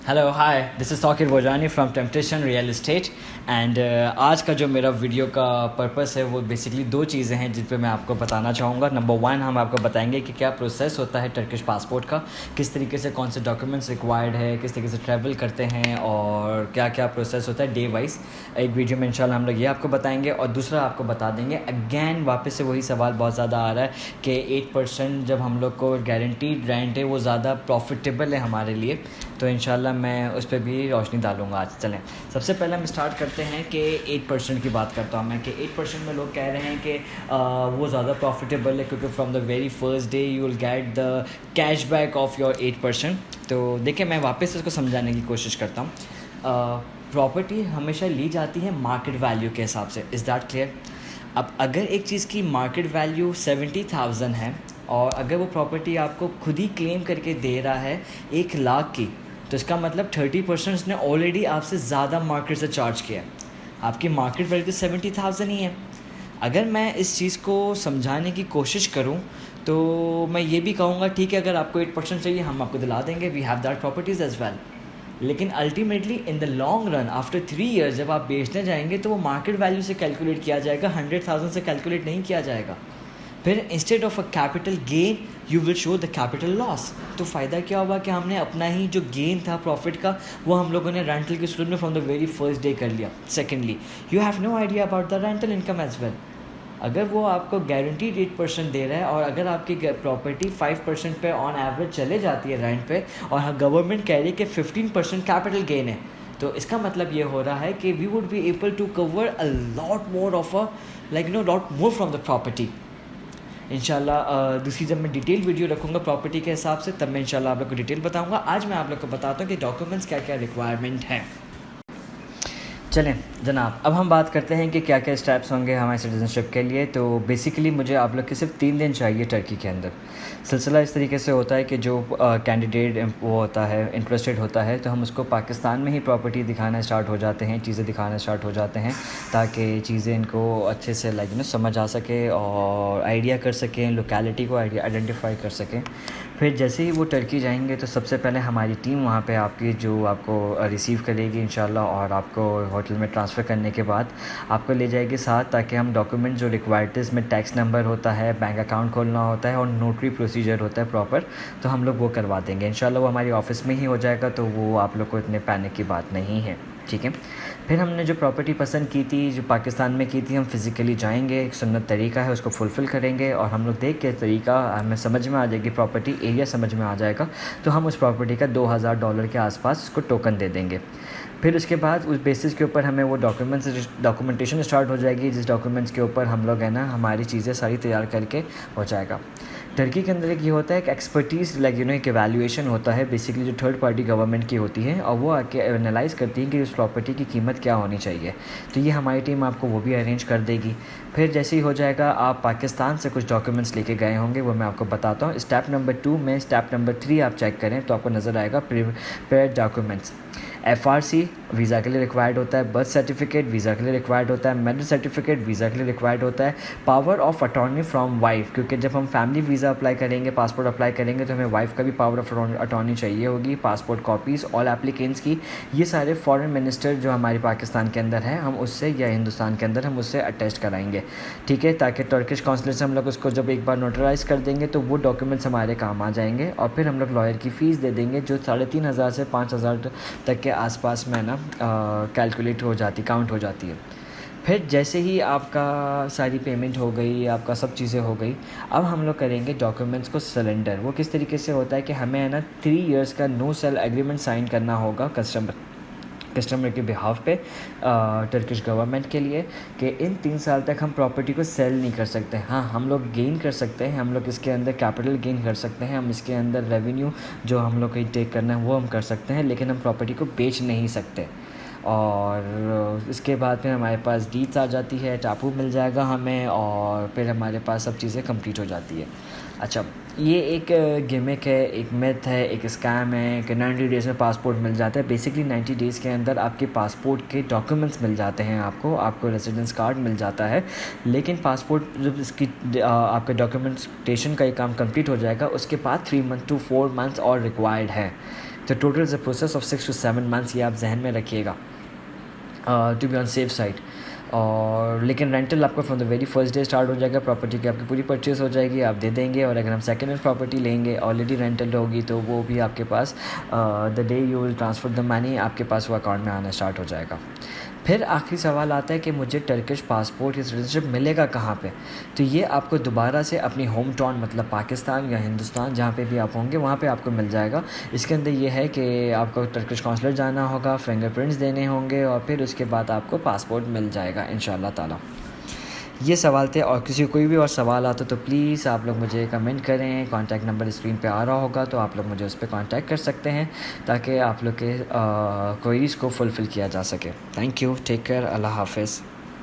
Hello hi, this is Tauqeer Bojani from Temptation Real Estate and आज का जो मेरा वीडियो का पर्पस है वो बेसिकली दो चीज़ें हैं जिन पे मैं आपको बताना चाहूँगा। नंबर वन, हम आपको बताएंगे कि क्या प्रोसेस होता है टर्किश पासपोर्ट का, किस तरीके से कौन से डॉक्यूमेंट्स रिक्वायर्ड है, किस तरीके से ट्रैवल करते हैं और क्या क्या प्रोसेस होता है डे वाइज। एक वीडियो में इंशाल्लाह हम लोग ये आपको बताएंगे और दूसरा आपको बता देंगे अगैन वापस से वही सवाल बहुत ज़्यादा आ रहा है कि 8% जब हम लोग को गारंटीड रेंट है वो ज़्यादा प्रॉफिटेबल है हमारे लिए, तो इंशाल्लाह मैं उस पर भी रोशनी डालूंगा आज। चलें, सबसे पहले हम स्टार्ट करते हैं कि 8% की बात करता हूँ मैं कि 8% में लोग कह रहे हैं कि वो ज़्यादा प्रॉफिटेबल है क्योंकि from the very first day you will get the cashback of your 8%। तो देखिए, मैं वापस इसको समझाने की कोशिश करता हूँ। प्रॉपर्टी हमेशा ली जाती है मार्केट वैल्यू के हिसाब से। Is that clear? अब अगर एक चीज़ की मार्केट वैल्यू 70,000 है और अगर वो प्रॉपर्टी आपको खुद ही क्लेम करके दे रहा है 1,00,000 की, तो इसका मतलब 30% उसने ऑलरेडी आपसे ज़्यादा मार्केट से चार्ज किया है। आपकी मार्केट वैल्यू तो 70,000 ही है। अगर मैं इस चीज़ को समझाने की कोशिश करूं तो मैं ये भी कहूँगा ठीक है, अगर आपको 8% चाहिए हम आपको दिला देंगे, we have that properties as well. लेकिन ultimately in the long run after 3 years जब आप बेचने जाएंगे तो वो मार्केट वैल्यू से कैलकुलेट किया जाएगा, 100,000 से कैलकुलेट नहीं किया जाएगा। फिर instead of a capital gain you will show the capital loss. तो फ़ायदा क्या होगा कि हमने अपना ही जो गेन था प्रॉफिट का वो हम लोगों ने रेंटल के सूरत में from the very first day कर लिया। Secondly, you have no idea about the rental income as well. अगर वो आपको गारंटीड 8% दे रहा है और अगर आपकी प्रॉपर्टी 5% पे ऑन एवरेज चले जाती है रेंट पे और गवर्नमेंट कह रही है कि 15% कैपिटल गेन है, तो इसका मतलब ये हो रहा है कि we would be able to cover a lot more of a lot more from the property. इंशाल्लाह दूसरी जब मैं डिटेल वीडियो रखूँगा प्रॉपर्टी के हिसाब से तब मैं इंशाल्लाह आप लोग को डिटेल बताऊँगा। आज मैं आप लोग को बताता हूँ कि डॉक्यूमेंट्स क्या क्या रिक्वायरमेंट है। चलें जनाब, अब हम बात करते हैं कि क्या क्या स्टेप्स होंगे हमारे सिटीज़नशिप के लिए। तो बेसिकली मुझे आप लोग के सिर्फ 3 दिन चाहिए टर्की के अंदर। सिलसिला इस तरीके से होता है कि जो कैंडिडेट वो होता है इंटरेस्टेड होता है तो हम उसको पाकिस्तान में ही प्रॉपर्टी दिखाना स्टार्ट हो जाते हैं, चीज़ें दिखाना स्टार्ट हो जाते हैं ताकि चीज़ें इनको अच्छे से समझ आ सके और आइडिया कर सकें, लोकेलिटी को आइडेंटिफाई कर सकें। फिर जैसे ही वो टर्की जाएंगे तो सबसे पहले हमारी टीम वहाँ पे आपको रिसीव करेगी इंशाल्लाह और आपको होटल में ट्रांसफ़र करने के बाद आपको ले जाएगी साथ, ताकि हम डॉक्यूमेंट जो रिक्वायर्ड है इसमें टैक्स नंबर होता है, बैंक अकाउंट खोलना होता है और नोटरी प्रोसीजर होता है प्रॉपर, तो हम लोग वो करवा देंगे इंशाल्लाह। वो हमारी ऑफ़िस में ही हो जाएगा, तो वो आप लोग को इतने पैनिक की बात नहीं है, ठीक है। फिर हमने जो प्रॉपर्टी पसंद की थी, जो पाकिस्तान में की थी, हम फ़िज़िकली जाएंगे, एक सुन्नत तरीका है उसको फुलफ़िल करेंगे और हम लोग देख के तरीका हमें समझ में आ जाएगी, प्रॉपर्टी एरिया समझ में आ जाएगा, तो हम उस प्रॉपर्टी का $2,000 के आसपास उसको टोकन दे देंगे। फिर उसके बाद उस बेसिस के ऊपर हमें वो डॉक्यूमेंटेशन स्टार्ट हो जाएगी, जिस डॉक्यूमेंट्स के ऊपर हम लोग हमारी चीज़ें सारी तैयार करके हो जाएगा। टर्की के अंदर एक ये होता है कि एक्सपर्टीज़ एक एवैल्यूएशन होता है बेसिकली जो थर्ड पार्टी गवर्नमेंट की होती है और वो आके एनालाइज़ करती है कि उस प्रॉपर्टी की कीमत क्या होनी चाहिए, तो ये हमारी टीम आपको वो भी अरेंज कर देगी। फिर जैसे ही हो जाएगा, आप पाकिस्तान से कुछ डॉक्यूमेंट्स लेके गए होंगे, वो मैं आपको बताता हूँ। स्टेप नंबर 2 में स्टेप नंबर 3 आप चेक करें तो आपको नज़र आएगा प्रिपेयर्ड डॉक्यूमेंट्स। FRC वीज़ा के लिए रिक्वायर्ड होता है, बर्थ सर्टिफिकेट वीज़ा के लिए रिक्वायर्ड होता है, मैरिज सर्टिफिकेट वीज़ा के लिए रिक्वायर्ड होता है, power of attorney from wife, क्योंकि जब हम फैमिली वीज़ा अप्लाई करेंगे, पासपोर्ट अप्लाई करेंगे तो हमें वाइफ का भी पावर ऑफ अटॉर्नी चाहिए होगी, पासपोर्ट कॉपीज़ ऑल एप्लीकेंट्स की। ये सारे फॉरेन मिनिस्टर जो हमारे पाकिस्तान के अंदर हैं हम उससे या हिंदुस्तान के अंदर हम उससे अटेस्ट कराएंगे, ठीक है, ताकि टर्किश कौंसलेट से हम लोग उसको जब एक बार नोटराइज़ कर देंगे तो वो डॉक्यूमेंट्स हमारे काम आ जाएंगे और फिर हम लोग लॉयर की फ़ीस दे देंगे जो 3,500 से 5,000 तक के आसपास में कैलकुलेट हो जाती, काउंट हो जाती है। फिर जैसे ही आपका सारी पेमेंट हो गई, आपका सब चीज़ें हो गई, अब हम लोग करेंगे डॉक्यूमेंट्स को सरेंडर। वो किस तरीके से होता है कि हमें 3 इयर्स का नो सेल एग्रीमेंट साइन करना होगा कस्टमर के बिहाफ पे टर्किश गवर्नमेंट के लिए कि इन 3 साल तक हम प्रॉपर्टी को सेल नहीं कर सकते। हाँ, हम लोग गेन कर सकते हैं, हम लोग इसके अंदर कैपिटल गेन कर सकते हैं, हम इसके अंदर रेवेन्यू जो हम लोग को टेक करना है वो हम कर सकते हैं, लेकिन हम प्रॉपर्टी को बेच नहीं सकते। और इसके बाद फिर हमारे पास डीड्स आ जाती है, टापू मिल जाएगा हमें और फिर हमारे पास सब चीज़ें कंप्लीट हो जाती है। अच्छा, ये एक गिमिक है, एक मिथ है, एक स्कैम है कि 90 डेज़ में पासपोर्ट मिल जाता है। बेसिकली 90 डेज़ के अंदर आपके पासपोर्ट के डॉक्यूमेंट्स मिल जाते हैं, आपको रेसिडेंस कार्ड मिल जाता है। लेकिन पासपोर्ट जब इसकी आपका डॉक्यूमेंटेशन का ये काम कंप्लीट हो जाएगा, उसके बाद 3 मंथ टू 4 मंथ्स और रिक्वायर्ड है। तो total is a process of 6 to 7 months, ये आप जहन में रखिएगा to be on safe side. और लेकिन रेंटल आपका from the very first day start हो जाएगा। प्रॉपर्टी की आपकी पूरी परचेज़ हो जाएगी, आप दे देंगे। और अगर हम सेकेंड हैंड प्रॉपर्टी लेंगे, ऑलरेडी रेंटल होगी, तो वो भी आपके पास the day you will transfer the money, आपके पास वो अकाउंट में आना स्टार्ट हो जाएगा। फिर आखिरी सवाल आता है कि मुझे टर्किश पासपोर्ट या सिटीजनशिप मिलेगा कहाँ पे? तो ये आपको दोबारा से अपनी होम टाउन मतलब पाकिस्तान या हिंदुस्तान जहाँ पे भी आप होंगे वहाँ पे आपको मिल जाएगा। इसके अंदर ये है कि आपको टर्किश कौंसलर जाना होगा, फिंगरप्रिंट्स देने होंगे और फिर उसके बाद आपको पासपोर्ट मिल जाएगा इंशाल्लाह ताला। ये सवाल थे, और किसी को कोई भी और सवाल आता तो प्लीज़ आप लोग मुझे कमेंट करें। कॉन्टैक्ट नंबर स्क्रीन पे आ रहा होगा, तो आप लोग मुझे उस पर कॉन्टैक्ट कर सकते हैं ताकि आप लोग के क्वेरीज़ को फुलफ़िल किया जा सके। थैंक यू, टेक केयर, अल्लाह हाफ़िज़।